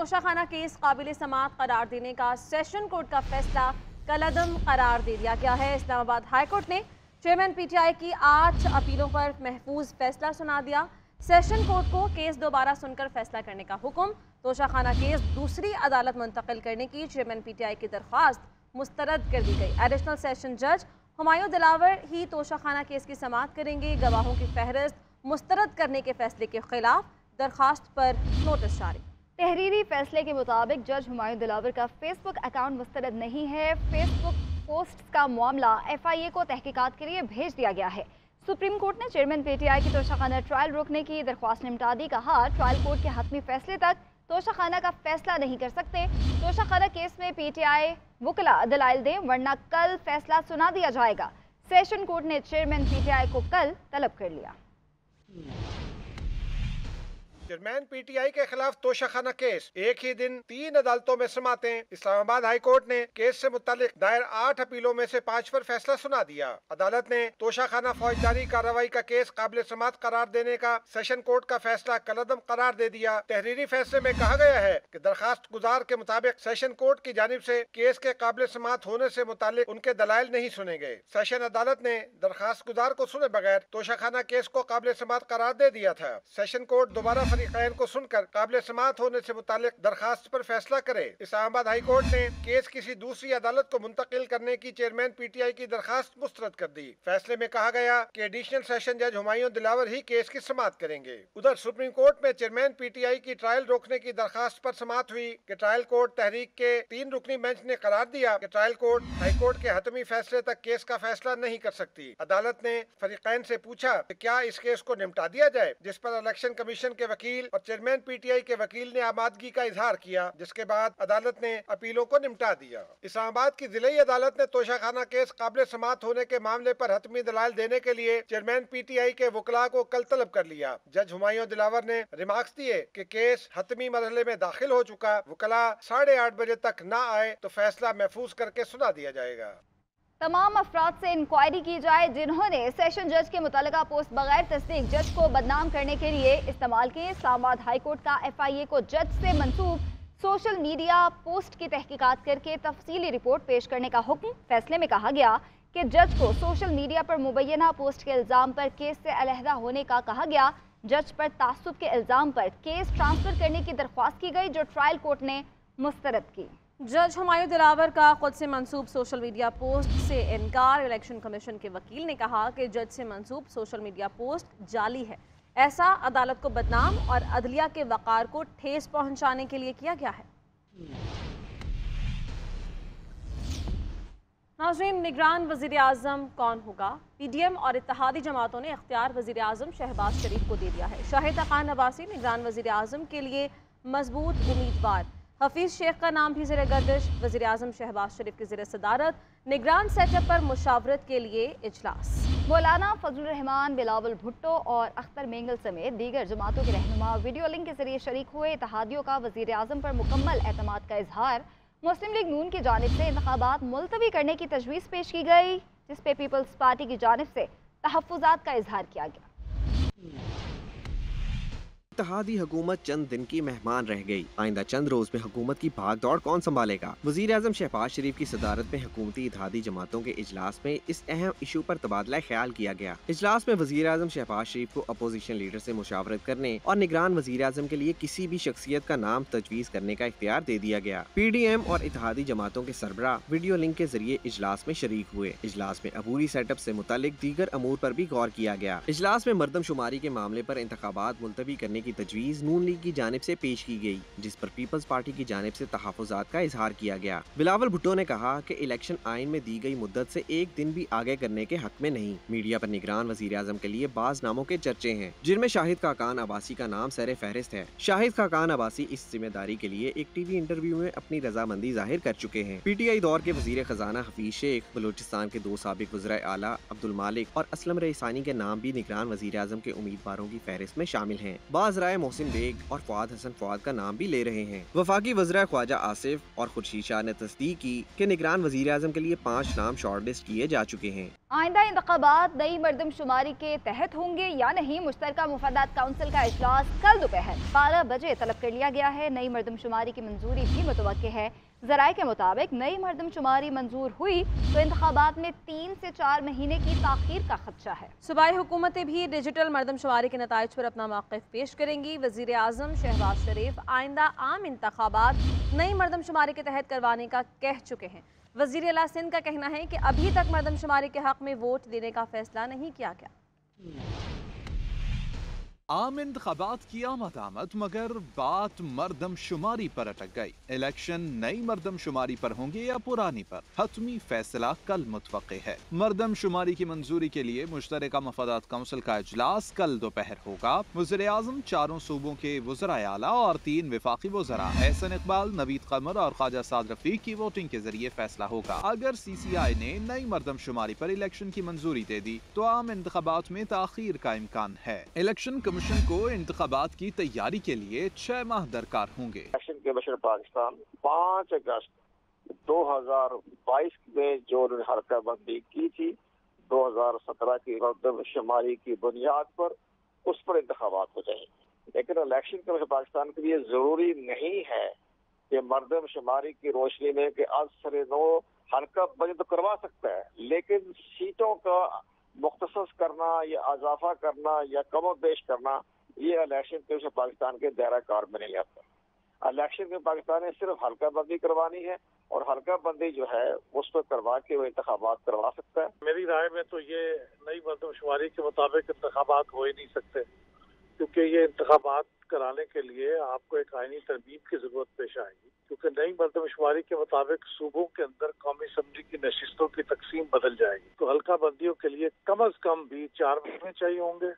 Toshakhana case काबिल समाअत करार देने का सेशन कोर्ट का फैसला कलअदम करार दे दिया गया है। इस्लामाबाद हाई कोर्ट ने चेयरमैन पीटीआई की 8 अपीलों पर महफूज फैसला सुना दिया। सेशन कोर्ट को केस दोबारा सुनकर फैसला करने का हुक्म। तोशाखाना केस दूसरी अदालत मुंतकिल करने की चेयरमैन पीटीआई की दरख्वास्त मुस्तरद कर दी गई। एडिशनल सेशन जज हुमायूं दिलावर ही तोशाखाना केस की समाअत करेंगे। गवाहों की फहरिस्त मुस्तरद करने के फैसले के खिलाफ दरख्वास्त पर नोटिस जारी। तहरीरी फैसले के मुताबिक जज हुमायूं दिलावर का फेसबुक अकाउंट मुस्तरद नहीं है। फेसबुक पोस्ट का मामला FIA को तहकीकात के लिए भेज दिया गया है। सुप्रीम कोर्ट ने चेयरमैन पीटीआई की तोशाखाना ट्रायल रोकने की दरख्वास्त निपटा दी। कहा, ट्रायल कोर्ट के हतमी फैसले तक तोशाखाना का फैसला नहीं कर सकते। तोशाखाना केस में पीटीआई वकला दलाइल दें, वरना कल फैसला सुना दिया जाएगा। सेशन कोर्ट ने चेयरमैन पीटीआई को कल तलब कर लिया। चेयरमैन पीटीआई के खिलाफ तोशाखाना केस एक ही दिन 3 अदालतों में समातें। इस्लामाबाद हाई कोर्ट ने केस से मुतालिक दायर 8 अपीलों में से 5 पर फैसला सुना दिया। अदालत ने तोशाखाना फौजदारी कार्रवाई का केस काबिल समाअत करार देने का सेशन कोर्ट का फैसला कलअदम करार दे दिया। तहरीरी फैसले में कहा गया है कि दरखास्त गुजार के मुताबिक सेशन कोर्ट की जानिब से केस के काबिल समाअत होने से मुतालिक उनके दलाइल नहीं सुने गए। सेशन अदालत ने दरखास्त गुजार को सुने बगैर तोशाखाना केस को काबिल समाअत करार दे दिया था। सेशन कोर्ट दोबारा फरीकैन को सुनकर काबिल समाअत होने से मुतालिक दरखास्त पर फैसला करे। इस्लामाबाद हाई कोर्ट ने केस किसी दूसरी अदालत को मुंतकिल करने की चेयरमैन पीटीआई की दरखास्त मुस्तरद कर दी। फैसले में कहा गया कि एडिशनल सेशन जज हुमायूं दिलावर ही केस की समाअत करेंगे। उधर सुप्रीम कोर्ट में चेयरमैन पीटीआई की ट्रायल रोकने की दरखास्त पर समाअत हुई कि ट्रायल कोर्ट तहरीक के 3 रुकनी बेंच ने करार दिया कि ट्रायल कोर्ट हाई कोर्ट के हतमी फैसले तक केस का फैसला नहीं कर सकती। अदालत ने फरीकैन से पूछा कि क्या इस केस को निपटा दिया जाए, जिस पर इलेक्शन कमीशन के वकील और चेयरमैन पीटीआई के वकील ने आमादगी का इजहार किया, जिसके बाद अदालत ने अपीलों को निपटा दिया। इस्लामाबाद की जिलाई अदालत ने तोशाखाना केस काबिल समाअत होने के मामले पर हतमी दलाइल देने के लिए चेयरमैन पीटीआई के वकला को कल तलब कर लिया। जज हुमायूं दिलावर ने रिमार्क्स दिए कि केस हतमी मरहले में दाखिल हो चुका, वकला 8:30 बजे तक न आए तो फैसला महफूज करके सुना दिया जाएगा। तमाम अफराद से इंक्वायरी की जाए जिन्होंने सेशन जज के मुतल्लिका पोस्ट बगैर तस्दीक जज को बदनाम करने के लिए इस्तेमाल किए। इस्लामाबाद हाई कोर्ट का FIA को जज से मंसूब सोशल मीडिया पोस्ट की तहकीकात करके तफसीली रिपोर्ट पेश करने का हुक्म। फैसले में कहा गया कि जज को सोशल मीडिया पर मुबैना पोस्ट के इल्ज़ाम पर केस से अलहदा होने का कहा गया। जज पर तासुब के इल्ज़ाम पर केस ट्रांसफर करने की दरख्वास्त की गई, जो ट्रायल कोर्ट ने मुस्तरद की। जज हुमायूं दिलावर का खुद से मंसूब सोशल मीडिया पोस्ट से इनकार। इलेक्शन कमीशन के वकील ने कहा कि जज से मंसूब सोशल मीडिया पोस्ट जाली है। ऐसा अदालत को बदनाम और अदलिया के वक़ार को ठेस पहुंचाने के लिए किया गया है। नाज़रीन, निगरान वज़ीर आज़म कौन होगा? PDM और इत्तेहादी जमातों ने इख्तियार वज़ीर आज़म शहबाज शरीफ को दे दिया है। शाहिद खान अब्बासी निगरान वज़ीर आज़म के लिए मजबूत उम्मीदवार। हफीज शेख का नाम भी ज़ेर गर्दिश। वज़ीर आज़म शहबाज शरीफ की ज़ेर सदारत निगरान सेटअप पर मुशावरत के लिए इजलास। मौलाना फजलुर रहमान, बिलावल भुट्टो और अख्तर मेंगल समेत दीगर जमातों के रहनुमा वीडियो लिंक के जरिए शरीक हुए। इत्तेहादियों का वज़ीर आज़म पर मुकम्मल एतमाद का इजहार। मुस्लिम लीग नून की जानिब से इंतखाबात मुलतवी करने की तजवीज़ पेश की गई, जिस पे पीपल्स पार्टी की जानिब से तहफ़्फ़ुज़ात का इजहार किया गया। इत्तेहादी हुकूमत चंद दिन की मेहमान रह गई। आइंदा चंद रोज में हुकूमत की भाग दौड़ कौन संभालेगा? वज़ीर आज़म शहबाज शरीफ की सदारत में हुकूमती इत्तेहादी जमातों के इजलास में इस अहम इशू पर तबादला ख्याल किया गया। इजलास में वज़ीर आज़म शहबाज शरीफ को अपोजिशन लीडर से मुशावरत करने और निगरान वज़ीर आज़म के लिए किसी भी शख्सियत का नाम तजवीज़ करने का इख्तियार दे दिया गया। PDM और इत्तेहादी जमातों के सरबराह वीडियो लिंक के जरिए इजलास में शरीक हुए। इजलास में अबूरी सेटअप से मुतालिक दीगर अमूर पर भी गौर किया गया। इजलास में मरदमशुमारी के मामले पर इंतखाबात मुलतवी करने की तजवीज़ नून लीग की जानिब से पेश की गई, जिस पर पीपल्स पार्टी की जानिब से तहफ़्फ़ुज़ात का इजहार किया गया। बिलावल भुट्टो ने कहा कि इलेक्शन आइन में दी गई मुद्दत से एक दिन भी आगे करने के हक में नहीं। मीडिया पर निगरान वज़ीर आज़म के लिए बाज़ नामों के चर्चे हैं, जिनमें शाहिद खाकान अब्बासी का नाम सर फहरिस्त है। शाहिद खाकान अब्बासी इस जिम्मेदारी के लिए एक टीवी इंटरव्यू में अपनी रजामंदी जाहिर कर चुके हैं। PTI दौर के वज़ीर खजाना हफीज शेख, बलूचिस्तान के 2 साबिक वज़ीर आला अब्दुल मालिक और असलम रईसानी के नाम भी निगरान वज़ीर आज़म के उम्मीदवारों की फहरिस्त में शामिल हैं। बाज़ राय मोहसिन बेग और फ़वाद हसन फ़वाद का नाम भी ले रहे हैं। वफाकी वज़ीर ख्वाजा आसिफ और खुर्शीद शाह ने तस्दीक की कि निगरान वज़ीर आज़म के लिए 5 नाम शॉर्ट लिस्ट किए जा चुके हैं। आइंदा इंतखाबात नई मर्दमशुमारी के तहत होंगे या नहीं, मुश्तरका मुफादात काउंसिल का इजलास कल दोपहर 12 बजे तलब कर लिया गया है। नई मर्दमशुमारी की मंजूरी भी मुतवक्के है। ज़राए के मुताबिक नई मर्दमशुमारी मंजूर हुई तो इंतखाबात में 3 से 4 महीने की ताख़ीर का खदशा है। सूबाई हुकूमतें भी डिजिटल मर्दमशुमारी के नताइज पर अपना मौक़िफ़ पेश करेंगी। वज़ीर आज़म शहबाज शरीफ आइंदा आम इंतखाबात नई मर्दमशुमारी के तहत करवाने का कह चुके हैं। वज़ीर आला सिंध का कहना है कि अभी तक मर्दमशुमारी के हक़ में वोट देने का फैसला नहीं किया गया। आम इंतखाबात की आमद मगर बात मर्दमशुमारी पर अटक गई। इलेक्शन नई मर्दमशुमारी पर होंगे या पुरानी पर, हतमी फैसला कल मुतवक्के है। मर्दमशुमारी की मंजूरी के लिए मुश्तरका मफादात काउंसिल का इजलास कल दोपहर होगा। वज़ीर आज़म, चारों सूबों के वज़राए आला और 3 वफाकी वज़रा एहसन इकबाल, नवीद कमर और ख्वाजा साद रफीक की वोटिंग के जरिए फैसला होगा। अगर CCI ने नई मर्दमशुमारी पर इलेक्शन की मंजूरी दे दी तो आम इंतखाबात में ताख़ीर का इम्कान है। इलेक्शन कमीशन को इंतखाबात की तैयारी के लिए 6 माह दरकार होंगे। इलेक्शन कमीशन पाकिस्तान 5 अगस्त 2022 में जो हरकतबंदी की थी 2017 की मर्दमशुमारी की बुनियाद पर, उस पर इंतखाबात हो जाएंगे। लेकिन इलेक्शन कमीशन पाकिस्तान के लिए जरूरी नहीं है कि मर्दमशुमारी की रोशनी में कि आज सरे नो हरकतबंदी तो करवा सकता है, लेकिन सीटों का मुख्तसस करना या अजाफा करना या कमोबेश करना, ये इलेक्शन कमीशन पाकिस्तान के दायरा कार में नहीं आता। इलेक्शन कमीशन पाकिस्तान ने सिर्फ हल्का बंदी करवानी है और हल्का बंदी जो है उस पर करवा के वो इंतखाबात करवा सकता है। मेरी राय में तो ये नई मर्दमशुमारी के मुताबिक इंतखाबात हो ही नहीं सकते, क्योंकि ये इंतखाबात कराने के लिए आपको एक आईनी तरमीम की जरूरत पेश आएगी। क्योंकि नई मर्दमशुमारी के मुताबिक सूबों के अंदर कौमी असम्बली की नशिस्तों की तकसीम बदल जाएगी, तो हल्का बंदियों के लिए कम अज कम भी 4 महीने चाहिए होंगे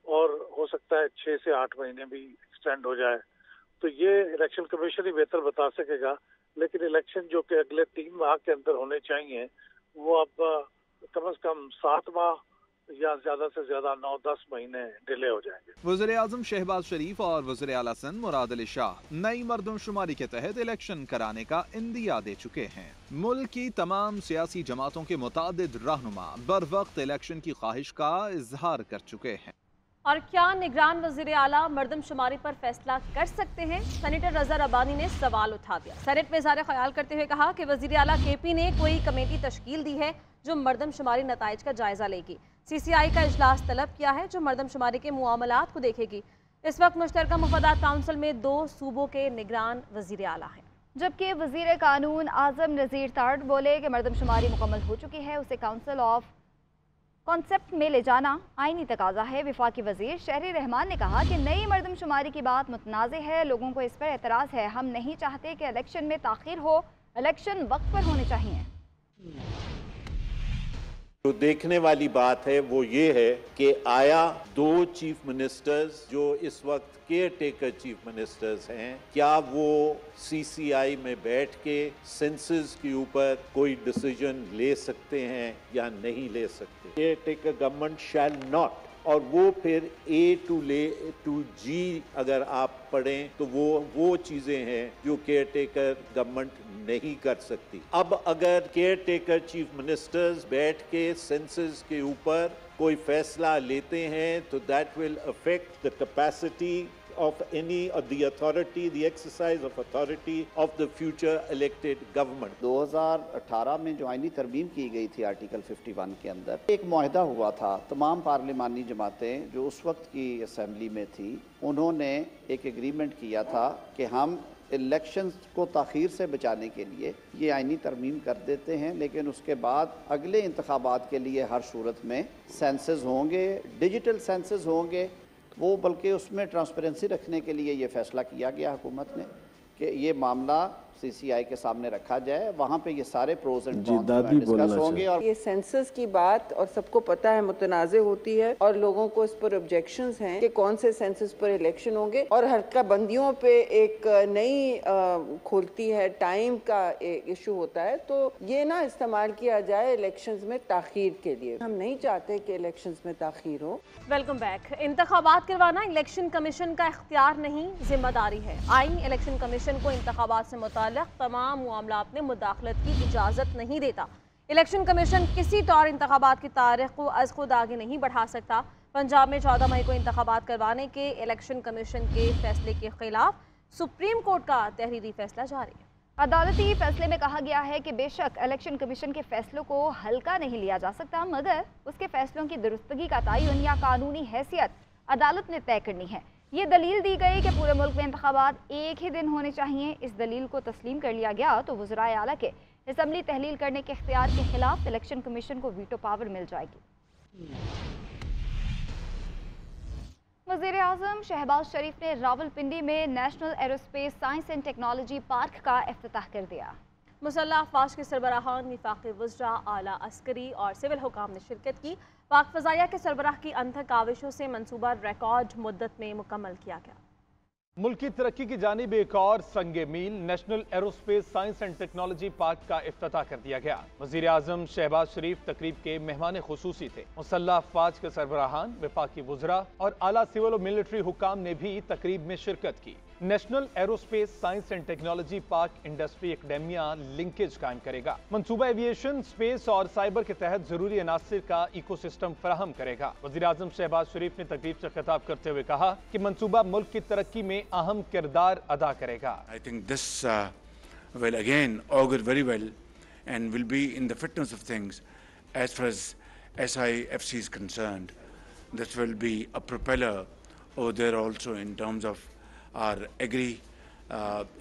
और हो सकता है 6 से 8 महीने भी एक्सटेंड हो जाए। तो ये इलेक्शन कमीशन ही बेहतर बता सकेगा, लेकिन इलेक्शन जो कि अगले 3 माह के अंदर होने चाहिए वो अब कम अज कम 7 माह या ज्यादा से ज्यादा 9-10 महीने डिले हो जाएंगे। वज़ीर आज़म शहबाज शरीफ और वज़ीर आला सिंध मुराद अली शाह नई मर्दमशुमारी के तहत इलेक्शन कराने का इंदिया दे चुके हैं। मुल्क की तमाम सियासी जमातों के मुतादिद रहनुमा बर वक्त इलेक्शन की ख्वाहिश का इजहार कर चुके हैं। और क्या निगरान वज़ीर आला मर्दमशुमारी पर फैसला कर सकते हैं? सेनेटर रज़ा रब्बानी ने सवाल उठा दिया। सेनेट में इज़हार ख्याल करते हुए कहा कि वज़ीर आला KP ने कोई कमेटी तश्कील दी है जो मर्दमशुमारी नताइज का जायजा लेगी। CCI का इजलास तलब किया है जो मर्दमशुमारी के मुआमलात को देखेगी। इस वक्त मुश्तरका मुफादात काउंसिल में 2 सूबों के निगरान वज़ीर आला हैं। जबकि वज़ीर कानून आज़म नज़ीर तारड़ बोले कि मर्दमशुमारी मुकम्मल हो चुकी है, उसे काउंसिल ऑफ कॉन्सेप्ट में ले जाना आईनी तकाजा है। वफाकी वज़ीर शहरी रहमान ने कहा कि नई मर्दमशुमारी की बात मुतनाज़े है, लोगों को इस पर एतराज़ है। हम नहीं चाहते कि इलेक्शन में ताख़ीर हो, इलेक्शन वक्त पर होने चाहिए। जो देखने वाली बात है वो ये है कि आया 2 चीफ मिनिस्टर्स जो इस वक्त केयर टेकर चीफ मिनिस्टर्स हैं, क्या वो CCI में बैठ के सेंसस के ऊपर कोई डिसीजन ले सकते हैं या नहीं ले सकते। Care taker government shall not, और वो फिर A to G अगर आप पढ़ें तो वो चीजें हैं जो केयर टेकर गवर्नमेंट नहीं कर सकती। अब अगर केयर टेकर चीफ मिनिस्टर्स बैठ के सेंसस के ऊपर कोई फैसला लेते हैं तो that will affect the capacity of any of the authority, the exercise of authority of the future elected government. 2018 में जो आईनी तरमीम की गई थी आर्टिकल 51 के अंदर एक मुआहदा हुआ था। तमाम पार्लिमानी जमातें जो उस वक्त की असेंबली में थी, उन्होंने एक एग्रीमेंट किया था कि हम इलेक्शंस को ताख़ीर से बचाने के लिए ये आईनी तरमीम कर देते हैं, लेकिन उसके बाद अगले इंतखाबात के लिए हर सूरत में सेंसस होंगे, डिजिटल सेंसस होंगे। वो बल्कि उसमें ट्रांसपेरेंसी रखने के लिए ये फ़ैसला किया गया हुकूमत ने कि ये मामला CCI के सामने रखा जाए, वहाँ पे ये सारे प्रोज एंड कॉन्स डिस्कस होंगे। और ये सेंसस की बात और सबको पता है मुतनाज़े होती है और लोगों को इस पर ऑब्जेक्शंस हैं कि कौन से सेंसस पर इलेक्शन होंगे, और हल्का बंदियों पे एक नई खुलती है टाइम का इशू होता है, तो ये ना इस्तेमाल किया जाए इलेक्शंस में ताख़ीर के लिए। हम नहीं चाहते कि इलेक्शंस में ताख़ीर हो। Welcome back. इंतखाबात करवाना इलेक्शन कमीशन का इख्तियार नहीं, जिम्मेदारी है। आईन इलेक्शन कमीशन को इंतखाबात से मुताल्लिक़ तमाम मामलात में मुदाखलत की इजाज़त नहीं देता। इलेक्शन कमीशन किसी तौर इंतखाबात की तारीख को अज खुद आगे नहीं बढ़ा सकता। पंजाब में 14 मई को इंतखाबात करवाने के इलेक्शन कमीशन के फैसले के खिलाफ सुप्रीम कोर्ट का तहरीरी फैसला जारी है। अदालती फैसले में कहा गया है कि बेशक इलेक्शन कमीशन के फैसलों को हल्का नहीं लिया जा सकता, मगर उसके फैसलों की दुरुस्तगी का तयन या कानूनी हैसियत अदालत ने तय करनी है। ये दलील दी गई कि पूरे मुल्क में इंतखाबात एक ही दिन होने चाहिए। इस दलील को तस्लीम कर लिया गया तो वज़राए आला के असम्बली तहलील करने के इख्तियार के खिलाफ इलेक्शन कमीशन को वीटो पावर मिल जाएगी। वज़ीर आज़म शहबाज शरीफ ने रावलपिंडी में national aerospace science and technology park का इफ्तिताह कर दिया। मुसल्लह अफ़वाज के सरबराहान, वफाकी वज़रा, आला अस्करी और सिविल हुकाम ने शिरकत की। पाक फ़ज़ाइया के सरबराह की अनथक काविशों से मंसूबा रिकॉर्ड मुद्दत में मुकम्मल किया गया। मुल्क की तरक्की की जानिब एक और संगे मील national aerospace science and technology park का इफ्तिताह कर दिया गया। वज़ीर आज़म शहबाज शरीफ तकरीब के मेहमान खुसूसी थे। मुसल्लह अफ़वाज के सरबराहान, वफाकी वज़रा और आला सिविल और मिलिट्री हुकाम ने भी तकरीब में शिरकत की। National aerospace science and technology park industry academia linkage कायम करेगा। मंसूबा एविएशन, स्पेस और साइबर के तहत जरूरी अनासिर का इकोसिस्टम फराहम करेगा। वज़ीर आज़म शहबाज शरीफ ने तकरीब से खिताब करते हुए कहा कि मंसूबा मुल्क की तरक्की में अहम किरदार अदा करेगा। I think this will again augur very well and will be in the fitness of things as far as SIFC is concerned. This will be a propeller over there also in terms of our agri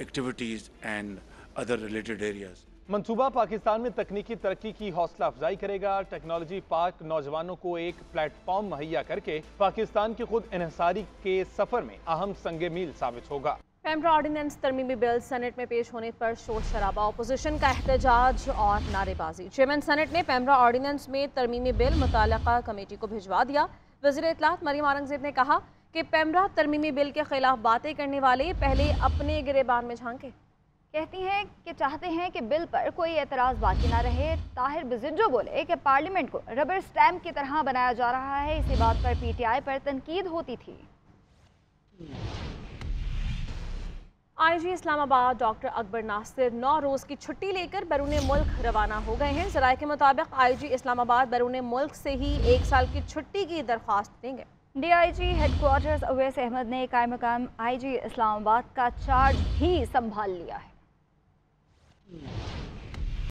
activities and other related areas. मंसूबा पाकिस्तान में तकनीकी तरक्की की हौसला अफजाई करेगा। Technology park नौजवानों को एक प्लेटफॉर्म मुहैया करके पाकिस्तान की खुद इन्हिसारी के सफर में अहम संगे मील साबित होगा। पेमरा ऑर्डिनेंस तरमीमी बिल सेनेट में पेश होने पर शोर शराबा, अपोजिशन का एहतजाज और नारेबाजी। चेयरमैन सेनेट ने पेमरा ऑर्डिनेंस में तरमीमी बिल मुताल्लिका कमेटी को भिजवा दिया। वज़ीर इत्तलात मरियम औरंगज़ेब ने कहा कि पेमरा तरमीमी बिल के खिलाफ बातें करने वाले पहले अपने गिरेबान में झांके। कहती हैं कि चाहते हैं कि बिल पर कोई एतराज़ बाकी ना रहे। ताहिर बिजिज्जो बोले कि पार्लियामेंट को रबर स्टैम्प की तरह बनाया जा रहा है। इसी बात पर PTI पर तनकीद होती थी। IG इस्लामाबाद डॉक्टर अकबर नासिर 9 रोज़ की छुट्टी लेकर बैरून मुल्क रवाना हो गए हैं। ज़राए के मुताबिक IG इस्लामाबाद बैरून मुल्क से ही 1 साल की छुट्टी की दरख्वास्त देंगे। DIG हेडक्वार्टर्स अवैस अहमद ने कायम मकाम IG इस्लामाबाद का चार्ज भी संभाल लिया है।